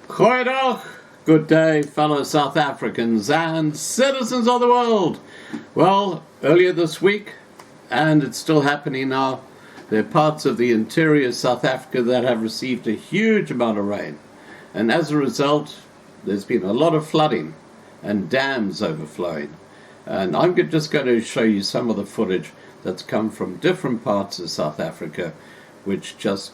Goeiedag, good day, fellow South Africans and citizens of the world. Well, earlier this week, and it's still happening now, there are parts of the interior South Africa that have received a huge amount of rain. And as a result, there's been a lot of flooding and dams overflowing. And I'm just going to show you some of the footage that's come from different parts of South Africa, which just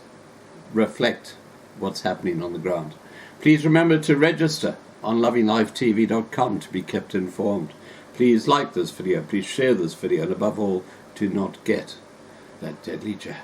reflect what's happening on the ground. Please remember to register on lovinglivetv.com to be kept informed. Please like this video, please share this video, and above all, do not get that deadly jab.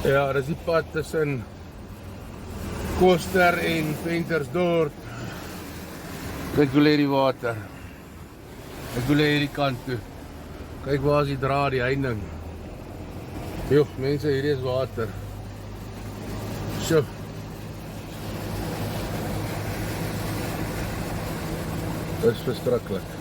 Ja, dis die pad tussen Koster en Ventersdorp. Kyk hoe lê die water. Ek wil hierdie kant toe. Kyk waar is die draad, die heining. Joh, mense, hierdie is water. Sjoe. Dis verskriklik.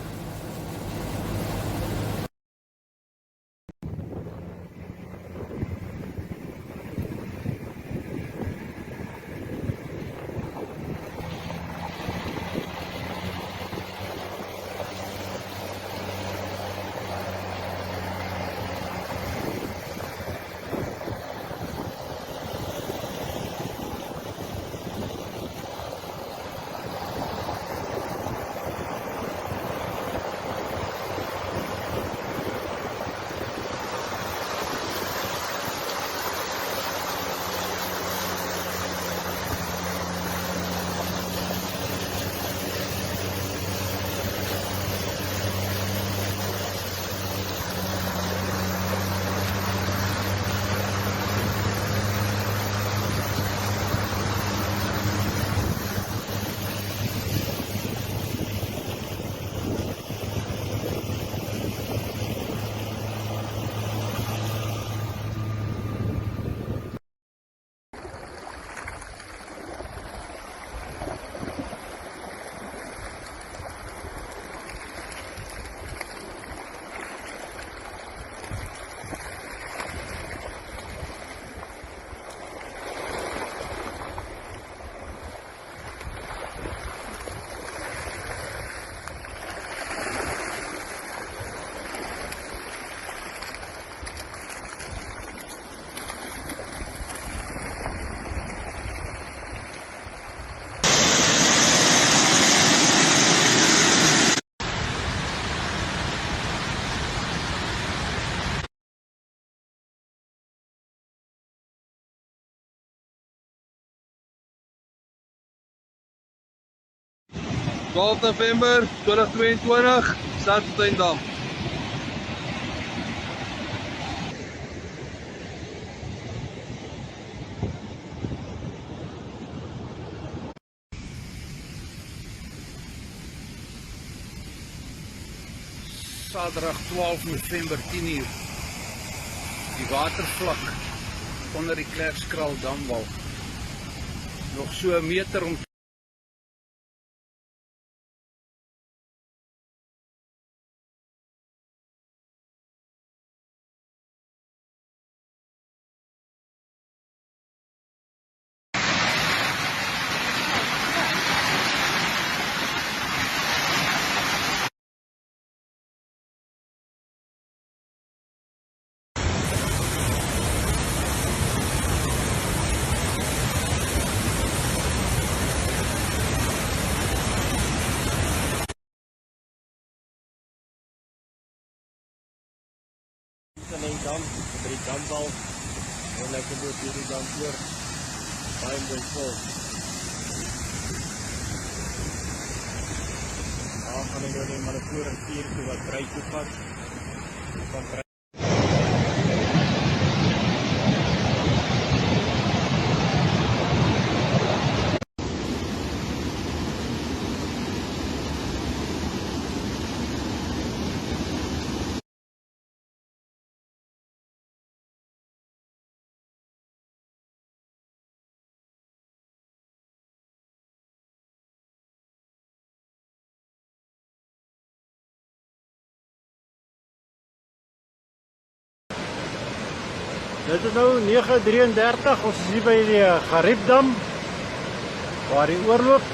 November 2022, Sartentdam. Saterdag 12 November 10 uur. Die watervlak onder die Klerkskraal damwal. Nog so 'n meter om incessent dam, by die dambal, en ek moet hierdie dam oor, baie mooi vol. Daar gaan ek nou net maar 'n vorenvuur toe wat dry toepas. Van dry. Dit is nou 9:33, ons is hier by die Gariepdam waar die oorloop